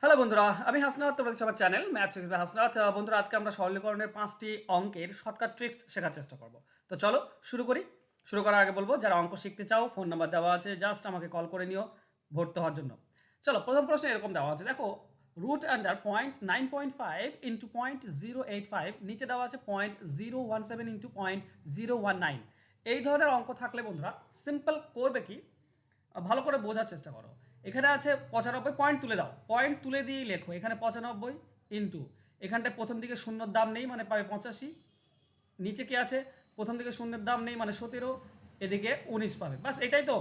Hello বন্ধুরা, আমি হাসনাত, তোমাদের সবার চ্যানেল ম্যাথ শিখবে হাসনাত। বন্ধুরা, আজকে আমরা সরলীকরণের 5টি অঙ্কের শর্টকাট ট্রিক্স শেখার চেষ্টা করব। তো চলো শুরু করি। শুরু করার আগে বলবো, যারা অঙ্ক শিখতে চাও ফোন নাম্বার দেওয়া আছে, জাস্ট আমাকে কল করে নিও ভর্তি হওয়ার জন্য। চলো, প্রথম প্রশ্ন এরকম দেওয়া আছে, দেখো রুট আন্ডার 9.5 ইন্টু 0.085, নিচে দেওয়া আছে 0.017 ইন্টু 0.019। এই ধরনের অঙ্ক থাকলে বন্ধুরা সিম্পল করবে কি, ভালো করে বোঝার চেষ্টা করো। এখানে আছে 95, পয়েন্ট তুলে দাও, পয়েন্ট তুলে দিয়েই লেখো। এখানে 95 ইন্টু, এখানটায় প্রথম দিকে শূন্যর দাম নেই মানে পাবে 85, নিচে কি আছে প্রথম দিকে শূন্যের দাম নেই মানে 17, এদিকে 19 পাবে। বাস এটাই তো,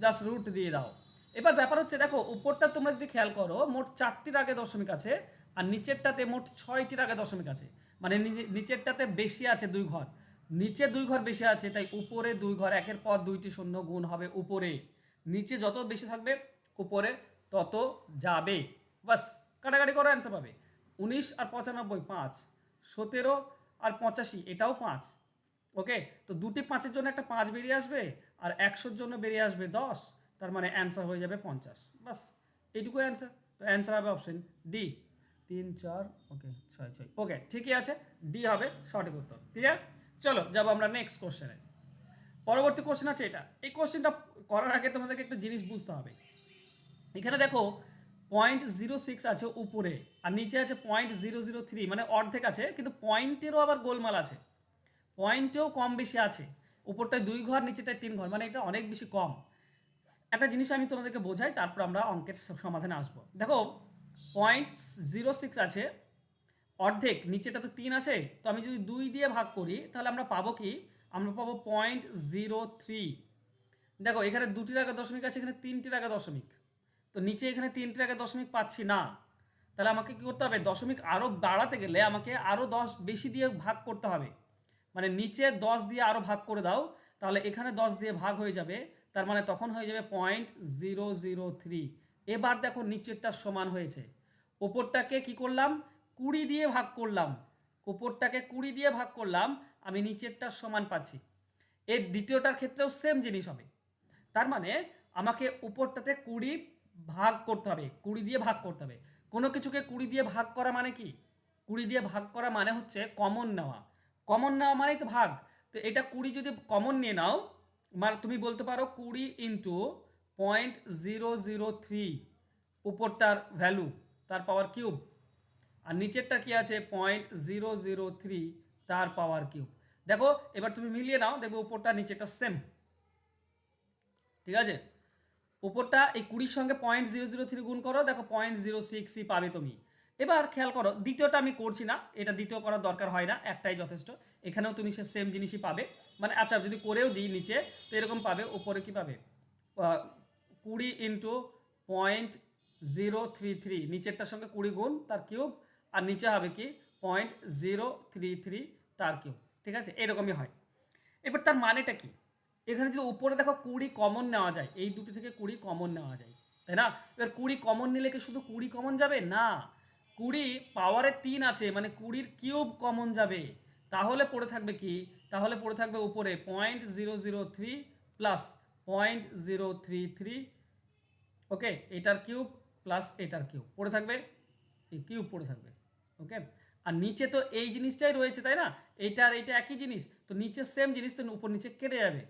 জাস্ট রুট দিয়ে দাও। এবার ব্যাপার হচ্ছে, দেখো উপরটা তোমরা যদি খেয়াল করো মোট 4টির আগে দশমিক আছে, আর নিচেরটাতে মোট 6টির আগে দশমিক আছে, মানে নিচেরটাতে বেশি আছে 2 ঘর, নিচে 2 ঘর বেশি আছে, তাই উপরে 2 ঘর, একের পর 2টি শূন্য গুণ হবে উপরে, নিচে যত বেশি থাকবে উপরে তত যাবে। বাস কাটাকাটি করো, অ্যান্সার পাবে 19 আর 95 5, 17 আর 85 এটাও 5। ওকে, তো দুটি 5-এর জন্য একটা 5 বেরিয়ে আসবে, আর 100-র জন্য বেরিয়ে আসবে 10, তার মানে অ্যান্সার হয়ে যাবে 50। বাস এইটুকু অ্যান্সার। তো অ্যান্সার হবে অপশন ডি, 3 4 ওকে 6 6। ওকে, ঠিকই আছে, ডি হবে সঠিক উত্তর। ক্লিয়ার? চলো যাবো আমরা নেক্সট কোশ্চেনে। পরবর্তী কোশ্চেন আছে এটা। এই কোশ্চেনটা করার আগে তোমাদেরকে একটা জিনিস বুঝতে হবে। এখানে দেখো 0.06 আছে উপরে, আর নিচে আছে 0.003, মানে অর্ধেক আছে, কিন্তু পয়েন্টেরও আবার গোলমাল আছে, পয়েন্টেও কম বেশি আছে। উপরটায় 2 ঘর, নিচেটায় 3 ঘর, মানে এটা অনেক বেশি কম। একটা জিনিস আমি তোমাদেরকে বোঝাই, তারপর আমরা অঙ্কের সমাধানে আসবো। দেখো 0.06 আছে অর্ধেক, নিচেটা তো 3 আছে, তো আমি যদি 2 দিয়ে ভাগ করি তাহলে আমরা পাবো কি, আমরা পাবো 0.03। দেখো এখানে 2টির আগে দশমিক আছে, এখানে 3টির আগে দশমিক, তো নিচে এখানে 3টির আগে দশমিক পাচ্ছি না, তাহলে আমাকে কি করতে হবে, দশমিক আরও বাড়াতে গেলে আমাকে আরও 10 বেশি দিয়ে ভাগ করতে হবে। মানে নিচে 10 দিয়ে আরও ভাগ করে দাও, তাহলে এখানে 10 দিয়ে ভাগ হয়ে যাবে, তার মানে তখন হয়ে যাবে 0.003। এবার দেখো নিচেরটার সমান হয়েছে, ওপরটাকে কি করলাম 20 দিয়ে ভাগ করলাম, ওপরটাকে 20 দিয়ে ভাগ করলাম, আমি নিচেরটার সমান পাচ্ছি। এর দ্বিতীয়টার ক্ষেত্রেও সেম জিনিস হবে, তার মানে আমাকে উপরটাতে 20 ভাগ করতে হবে, 20 দিয়ে ভাগ করতে হবে। কোনো কিছুকে 20 দিয়ে ভাগ করা মানে কি, 20 দিয়ে ভাগ করা মানে হচ্ছে কমন নেওয়া, কমন নেওয়া মানেই তো ভাগ। তো এটা 20 যদি কমন নিয়ে নাও, মানে তুমি বলতে পারো 20 ইন্টু 0.003, উপরটার ভ্যালু তার পাওয়ার কিউব, আর নিচেরটা কি আছে 0.003 তার পাওয়ার কিউব। দেখো এবার তুমি মিলিয়ে নাও, দেখবে উপরটা নিচেরটা সেম। ঠিক আছে, উপরটা এই 20-র সঙ্গে 0.003 গুণ করো, দেখো 0.06ই পাবে তুমি। এবার খেয়াল করো, দ্বিতীয়টা আমি করছি না, এটা দ্বিতীয় করার দরকার হয় না, একটাই যথেষ্ট। এখানেও তুমি সে সেম জিনিসই পাবে, মানে আচ্ছা যদি করেও দিই নিচে, তো এরকম পাবে। উপরে কি পাবে 20 ইন্টু 0.033, নিচেরটার সঙ্গে 20 গুণ তার কিউব, আর নিচে হবে কি 0.033 তার কিউব। ঠিক আছে, এরকমই হয়। এবার তার মানেটা কি, এখানে যদি উপরে দেখো 20 কমন নেওয়া যায়, এই দুটি থেকে 20 কমন নেওয়া যায়, তাই না? এবার 20 কমন নিলে কি শুধু 20 কমন যাবে না, 20 পাওয়ারে 3 আছে, মানে 20-র কিউব কমন যাবে। তাহলে পড়ে থাকবে কি, তাহলে পড়ে থাকবে উপরে 0.003 প্লাস 0.033, ওকে, এটার কিউব প্লাস এটার কিউব পড়ে থাকবে, এই কিউব পড়ে থাকবে। ওকে, আর নিচে তো এই জিনিসটাই রয়েছে, তাই না? এইটা আর এইটা একই জিনিস, তো নিচে সেম জিনিস, তো উপর নিচে কেটে যাবে,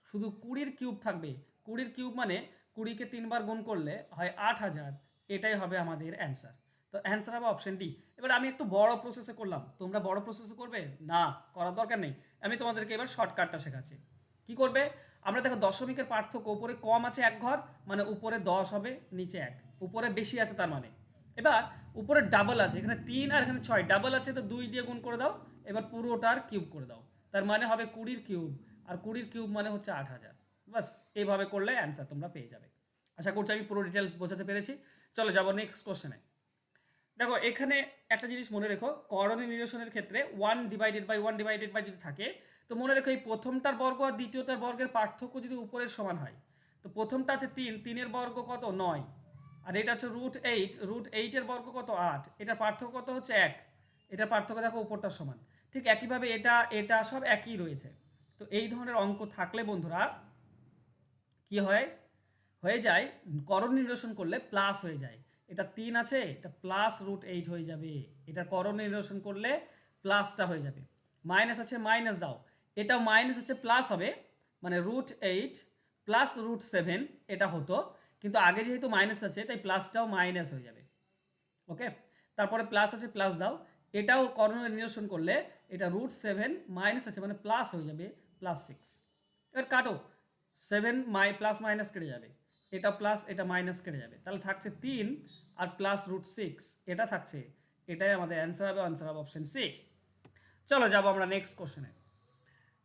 শুধু 20-র কিউব থাকবে। 20-র কিউব মানে 20-কে 3 বার গুণ করলে হয় 8000, এটাই হবে আমাদের অ্যান্সার। তো অ্যান্সার হবে অপশন ডি। এবার আমি একটু বড় প্রসেসে করলাম, তোমরা বড় প্রসেসে করবে না, করার দরকার নেই। আমি তোমাদেরকে এবার শর্টকাটটা শেখাচ্ছি। কি করবে, আমরা দেখো দশমিকের পার্থক্য, উপরে কম আছে 1 ঘর, মানে উপরে 10 হবে, নিচে 1, উপরে বেশি আছে তার মানে। এবার উপরে ডাবল আছে, এখানে 3 আর এখানে 6, ডাবল আছে তো 2 দিয়ে গুণ করে দাও, এবার পুরোটার কিউব করে দাও, তার মানে হবে 20-র কিউব, আর 20-র কিউব মানে হচ্ছে 8000। বাস এইভাবে করলে অ্যান্সার তোমরা পেয়ে যাবে। আশা করছি আমি পুরো ডিটেলস বোঝাতে পেরেছি। চলো যাবো নেক্সট কোশ্চেনে। দেখো এখানে একটা জিনিস মনে রেখো, করণীয় নিরসনের ক্ষেত্রে 1/1/1 যদি থাকে, তো মনে রেখো এই প্রথমটার বর্গ আর দ্বিতীয়টার বর্গের পার্থক্য যদি উপরের সমান হয়, তো প্রথমটা আছে 3, 3-এর বর্গ কত 9, আর এটা হচ্ছে √8, √8-এর বর্গ কত 8, এটা পার্থক্য কত হচ্ছে 1, এটা পার্থক্য দেখো উপরটার সমান। ঠিক একইভাবে এটা এটা সব একই রয়েছে। তো এই ধরনের অঙ্ক থাকলে বন্ধুরা কি হয়, হয়ে যায় করণ নিরসন করলে প্লাস হয়ে যায়, এটা 3 আছে, এটা +√8 হয়ে যাবে। এটা করণ নিরসন করলে প্লাসটা হয়ে যাবে। মাইনাস আছে, মাইনাস দাও, এটাও মাইনাস আছে প্লাস হবে, মানে √8 +√7 এটা হতো, কিন্তু আগে যেহেতু মাইনাস আছে তাই প্লাসটাও মাইনাস হয়ে যাবে। ওকে, তারপরে প্লাস আছে, প্লাস দাও, এটাও কর্ণ নিরসন করলে এটা √7 মাইনাস আছে মানে প্লাস হয়ে যাবে +6। এবার কাটো, 7 প্লাস মাইনাস কেটে যাবে, এটা প্লাস এটা মাইনাস কেটে যাবে, তাহলে থাকছে 3 আর +√6 এটা থাকছে। এটাই আমাদের অ্যান্সার হবে, অ্যান্সার হবে অপশন সি। চলো যাবো আমরা নেক্সট কোশ্চেনে।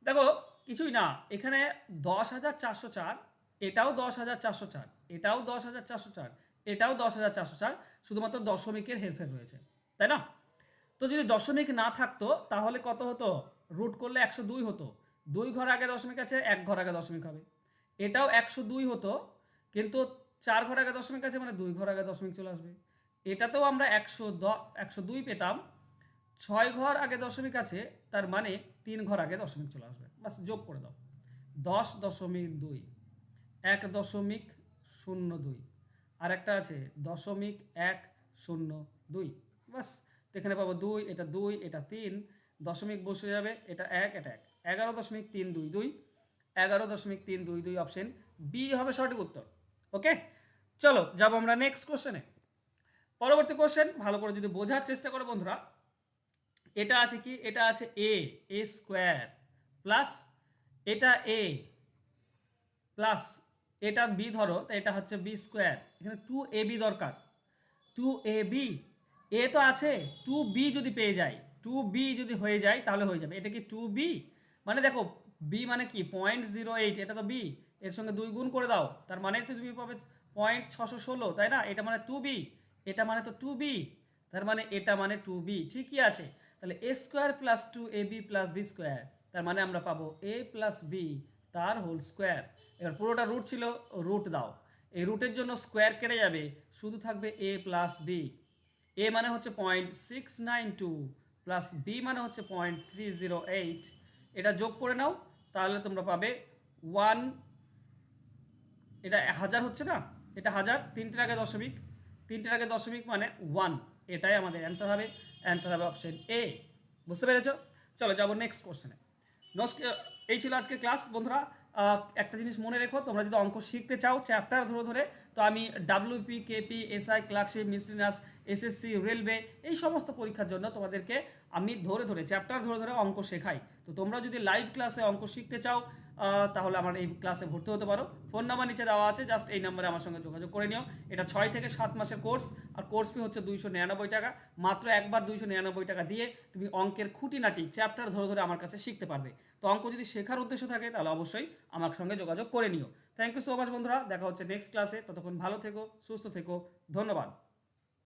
দেখো কিছুই না, এখানে 10,404, এটাও 10,404, এটাও 10,404, এটাও 10,404, শুধুমাত্র দশমিকের হেরফের রয়েছে, তাই না? তো যদি দশমিক না থাকতো তাহলে কত হতো? রুট করলে 102 হতো। 2 ঘর আগে দশমিক আছে, 1 ঘর আগে দশমিক হবে। এটাও 102 হতো, কিন্তু 4 ঘর আগে দশমিক আছে মানে 2 ঘর আগে দশমিক চলে আসবে। এটাতেও আমরা 102 পেতাম, 6 ঘর আগে দশমিক আছে, তার মানে 3 ঘর আগে দশমিক চলে আসবে। বাস যোগ করে দাও, 10.2, 1.02, আর একটা আছে 0.102। বাস, তো এখানে পাবো 2, এটা 2, এটা 3, দশমিক বসে যাবে, এটা 1, এটা 1, 11.322, 11.322 অপশন বি হবে সঠিক উত্তর। ওকে, চলো যাবো আমরা নেক্সট কোশ্চেনে। পরবর্তী কোশ্চেন ভালো করে যদি বোঝার চেষ্টা করো বন্ধুরা, এটা আছে কি, এটা আছে এ স্কোয়ার প্লাস এটা এ প্লাস এটা বি ধরো, তো এটা হচ্ছে বি স্কোয়ার, এখানে 2ab দরকার। 2ab, এ তো আছে, 2b যদি পেয়ে যাই, 2b যদি হয়ে যায় তাহলে হয়ে যাবে। এটা কি 2b, মানে দেখো বি মানে কি 0.08, এটা তো বি, এর সঙ্গে 2 গুণ করে দাও, তার মানে তো তুমি পাবে 0.616, তাই না? এটা মানে 2b, এটা মানে তো 2b, তার মানে এটা মানে 2b, ঠিকই আছে। তাহলে a square plus 2ab plus B square, তার মানে আমরা পাবো a প্লাস বি তার হোল স্কোয়ার। এবার পুরোটা রুট ছিল, রুট দাও, এই রুটের জন্য স্কোয়ার কেটে যাবে, শুধু থাকবে a প্লাস বি। এ মানে হচ্ছে 0.692 প্লাস বি মানে হচ্ছে 0.308, এটা যোগ করে নাও, তাহলে তোমরা পাবে 1, এটা 1000 হচ্ছে না, এটা 1000, 3টের আগে দশমিক, 3টের আগে দশমিক মানে 1, এটাই আমাদের অ্যান্সার হবে, অ্যান্সার হবে অপশন এ। বুঝতে পেরেছো? চলো যাবো নেক্সট কোশ্চেনে। এই ছিল আজকে ক্লাস বন্ধুরা। একটা জিনিস মনে রেখো, তোমরা যদি অঙ্ক শিখতে চাও চ্যাপ্টার ধরে ধরে, তো আমি WP, KP, SI, clerkship, মিসলিনাস, SSC, railway, এই সমস্ত পরীক্ষার জন্য তোমাদেরকে আমি ধরে ধরে চ্যাপ্টার ধরে ধরে অঙ্ক শেখাই। তো তোমরা যদি লাইভ ক্লাসে অঙ্ক শিখতে চাও তাহলে আমার এই ক্লাসে ভর্তি হতে পারো। ফোন নাম্বার নিচে দেওয়া আছে, জাস্ট এই নাম্বারে আমার সঙ্গে যোগাযোগ করে নিও। এটা 6 থেকে 7 মাসের কোর্স, আর কোর্স ফি হচ্ছে 299 টাকা। মাত্র একবার 299 টাকা দিয়ে তুমি অঙ্কের খুঁটিনাটি চ্যাপ্টার ধরে ধরে আমার কাছে শিখতে পারবে। তো অঙ্ক যদি শেখার উদ্দেশ্য থাকে তাহলে অবশ্যই আমার সঙ্গে যোগাযোগ করে নিও। থ্যাংক ইউ সো মাচ বন্ধুরা, দেখা হচ্ছে নেক্সট ক্লাসে। ততক্ষণ ভালো থেকো, সুস্থ থেকো, ধন্যবাদ।